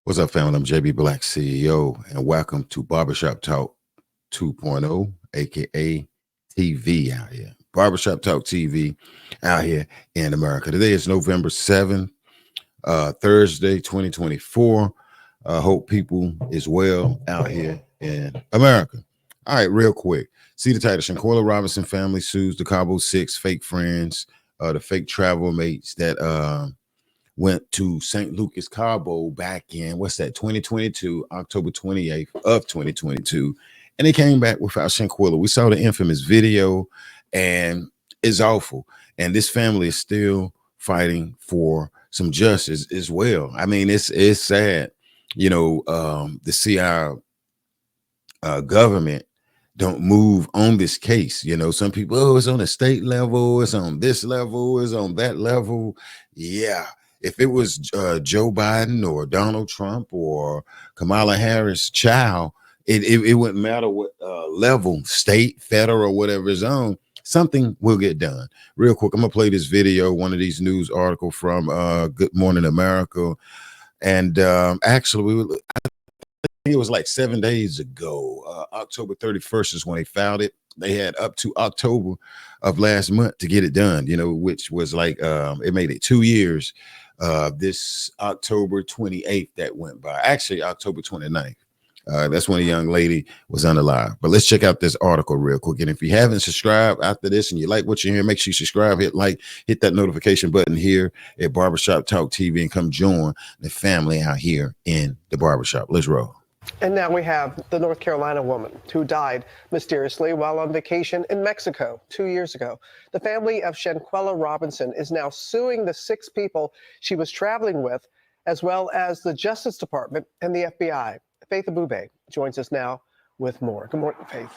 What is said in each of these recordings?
What's up, family? I'm JB Black, CEO, and welcome to Barbershop Talk 2.0, aka TV out here. Barbershop Talk TV out here in America. Today is November 7th, Thursday, 2024. Hope people is well out here in America. All right, real quick. See the title: Shanquella Robinson family sues the Cabo Six fake friends, the fake travel mates that went to St. Lucas Cabo back in, 2022, October 28th of 2022. And they came back without Shanquella. We saw the infamous video and it's awful. And this family is still fighting for some justice as well. I mean, it's sad, to see our government don't move on this case. Some people, oh, it's on a state level, it's on this level, it's on that level. Yeah. If it was Joe Biden or Donald Trump or Kamala Harris' child, it wouldn't matter what level, state, federal, whatever is on, something will get done. Real quick, I'm going to play this video, one of these news articles from Good Morning America. And actually, it was like 7 days ago. October 31st is when they filed it. They had up to October of last month to get it done, which was like it made it 2 years. This October 28th that went by. Actually, October 29th. That's when a young lady was unalive. But let's check out this article real quick. And if you haven't subscribed after this and you like what you hear, make sure you subscribe, hit like, hit that notification button here at Barbershop Talk TV and come join the family out here in the barbershop. Let's roll. And now we have the North Carolina woman who died mysteriously while on vacation in Mexico 2 years ago. The family of Shanquella Robinson is now suing the 6 people she was traveling with, as well as the Justice Department and the FBI. Faith Abube joins us now with more. Good morning, Faith.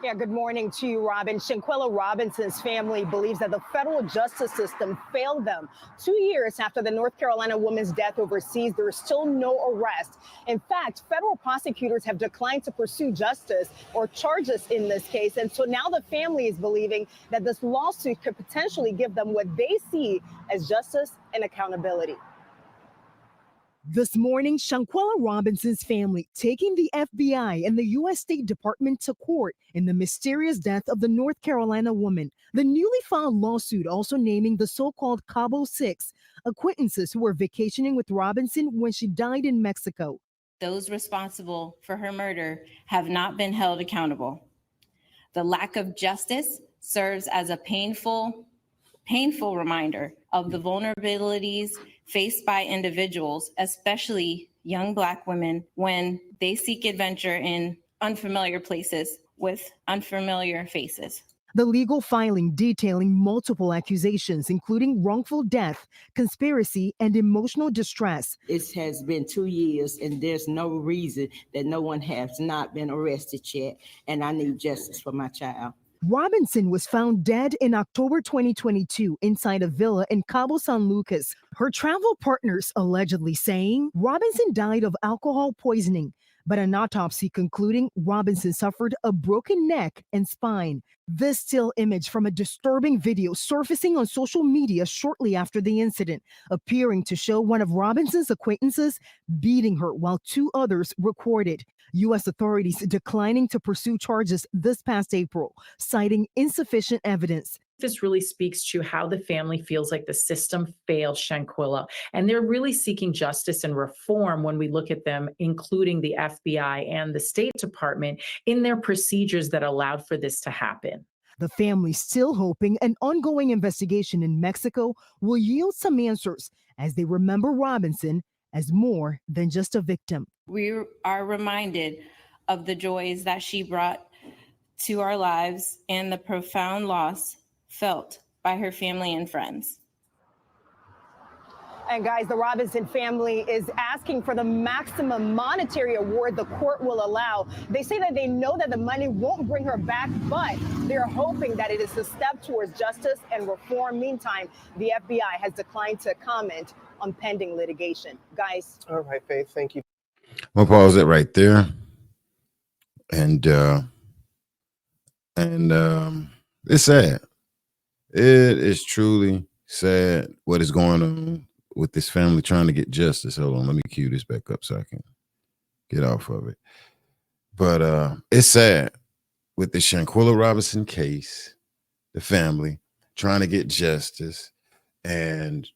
Yeah, good morning to you, Robin. Shanquella Robinson's family believes that the federal justice system failed them. 2 years after the North Carolina woman's death overseas, there is still no arrest. In fact, federal prosecutors have declined to pursue justice or charges in this case. And so now the family is believing that this lawsuit could potentially give them what they see as justice and accountability. This morning, Shanquella Robinson's family taking the FBI and the U.S. State Department to court in the mysterious death of the North Carolina woman. The newly filed lawsuit also naming the so-called Cabo Six acquaintances who were vacationing with Robinson when she died in Mexico. Those responsible for her murder have not been held accountable. The lack of justice serves as a painful reminder of the vulnerabilities faced by individuals, especially young Black women, when they seek adventure in unfamiliar places with unfamiliar faces. The legal filing detailing multiple accusations, including wrongful death, conspiracy, and emotional distress. It has been 2 years, and there's no reason that no one has not been arrested yet, and I need justice for my child. Robinson was found dead in October 2022 inside a villa in Cabo San Lucas. Her travel partners allegedly saying Robinson died of alcohol poisoning, but an autopsy concluding Robinson suffered a broken neck and spine. This still image from a disturbing video surfacing on social media shortly after the incident, appearing to show one of Robinson's acquaintances beating her while 2 others recorded. U.S. authorities declining to pursue charges this past April, citing insufficient evidence. This really speaks to how the family feels like the system failed Shanquella, and they're really seeking justice and reform when we look at them, including the FBI and the State Department, in their procedures that allowed for this to happen. The family still hoping an ongoing investigation in Mexico will yield some answers as they remember Robinson as more than just a victim. We are reminded of the joys that she brought to our lives and the profound loss felt by her family and friends. And guys, the Robinson family is asking for the maximum monetary award the court will allow. They say that they know that the money won't bring her back, but they're hoping that it is a step towards justice and reform. Meantime, the FBI has declined to comment on pending litigation. Guys. All right, Faith, thank you. I'm gonna pause it right there. And it's sad. It is truly sad what is going on with this family trying to get justice. Hold on, let me cue this back up so I can get off of it. But it's sad with the Shanquella Robinson case, the family trying to get justice, and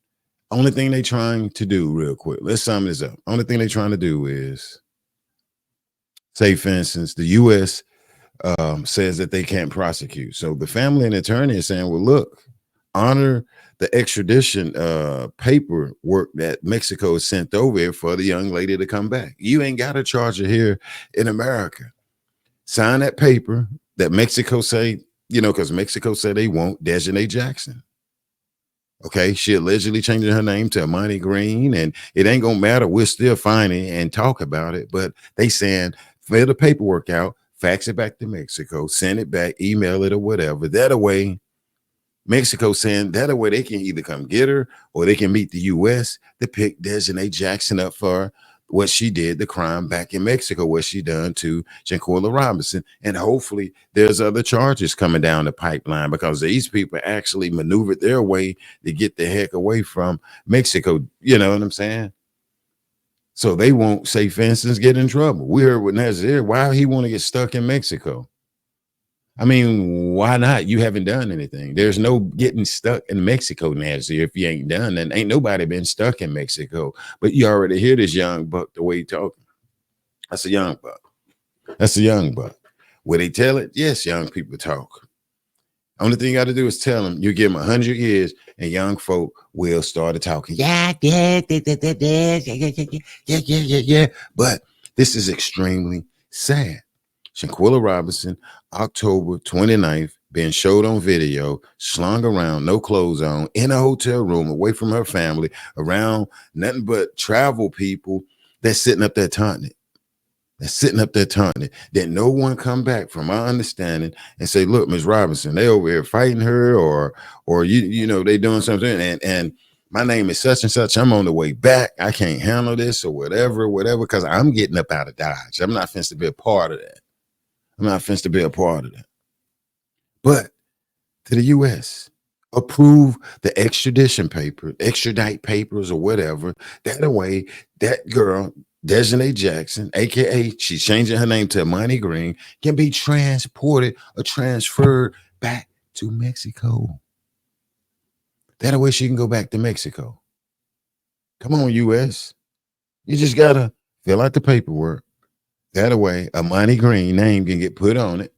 only thing they trying to do, real quick, let's sum this up. Only thing they trying to do is say, for instance, the U.S. Says that they can't prosecute. So the family and attorney is saying, well, look, honor the extradition paperwork that Mexico has sent over here for the young lady to come back. You ain't got to charge her here in America. Sign that paper that Mexico say, because Mexico said they won't Desiree Jackson. Okay, she allegedly changing her name to Amani Green, and it ain't gonna matter. We're still finding and talk about it, but they saying fill the paperwork out, fax it back to Mexico, send it back, email it or whatever. That way, Mexico saying that way they can either come get her or they can meet the U.S. to pick Desiree Jackson up for what she did, the crime back in Mexico, what she done to Shanquella Robinson. And hopefully there's other charges coming down the pipeline because these people actually maneuvered their way to get the heck away from Mexico. You know what I'm saying? So they won't, say, for instance, get in trouble. We heard with Nazir, why he want to get stuck in Mexico? I mean, why not? You haven't done anything. There's no getting stuck in Mexico, Nazir. If you ain't done, then ain't nobody been stuck in Mexico. But you already hear this young buck the way he talking. That's a young buck. That's a young buck. Will they tell it? Yes, young people talk. Only thing you got to do is tell them. You give them 100 years, and young folk will start talking. Yeah. But this is extremely sad. Shanquella Robinson, October 29th, being showed on video, slung around, no clothes on, in a hotel room, away from her family, around nothing but travel people that's sitting up there taunting it. That no one come back, from my understanding, and say, look, Ms. Robinson, they over here fighting her, or they doing something, and my name is such and such. I'm on the way back. I can't handle this or whatever, because I'm getting up out of Dodge. I'm not finna to be a part of that. But to the U.S., approve the extradite papers or whatever. That way, that girl, Desiree Jackson, aka she's changing her name to Amani Green, can be transported or transferred back to Mexico. That way she can go back to Mexico. Come on, U.S. You just gotta fill out the paperwork. That way, Amani Green name can get put on it.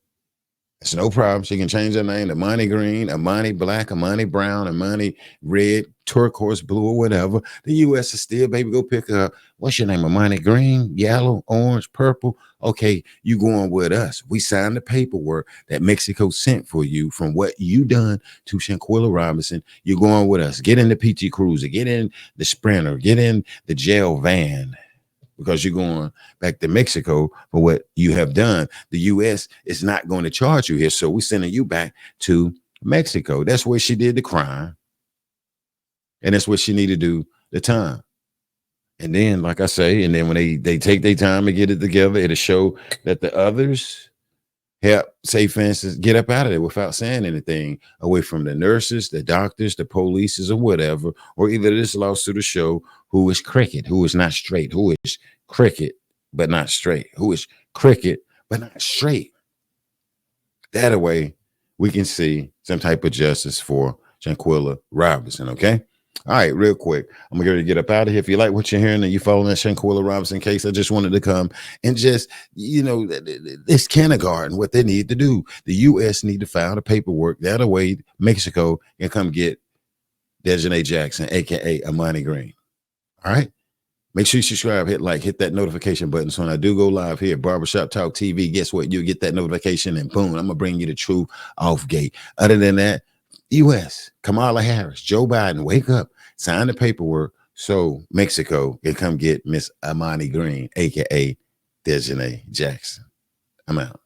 It's no problem. She can change her name to Amani Green, Amani Black, Amani Brown, Amani Red, turquoise blue, or whatever. The U.S. is still, baby, go pick her up. What's your name? Amani Green, yellow, orange, purple. Okay, you going with us. We signed the paperwork that Mexico sent for you from what you done to Shanquella Robinson. You're going with us. Get in the PT Cruiser. Get in the Sprinter. Get in the jail van. Because you're going back to Mexico for what you have done. The U.S. is not going to charge you here, so we're sending you back to Mexico. That's where she did the crime, and that's what she needed to do the time. And then, like I say, and then when they take their time to get it together, it'll show that the others help, say, for instance, get up out of there without saying anything, away from the nurses, the doctors, the police, or whatever, or either this lawsuit to show who is crooked, who is not straight, who is crooked but not straight, who is crooked but not straight. That way we can see some type of justice for Shanquella Robinson, okay? All right, real quick, I'm gonna get up out of here. If you like what you're hearing and you following that Shanquella Robinson case, I just wanted to come and just, this kindergarten, what they need to do. The U.S. need to file the paperwork. That way, Mexico can come get Desiree Jackson, aka Amani Green. All right. Make sure you subscribe, hit like, hit that notification button. So when I do go live here, Barbershop Talk TV, guess what? You'll get that notification and boom, I'm gonna bring you the truth off gate. Other than that, U.S., Kamala Harris, Joe Biden, wake up, sign the paperwork so Mexico can come get Miss Amani Green, aka Desiree Jackson. I'm out.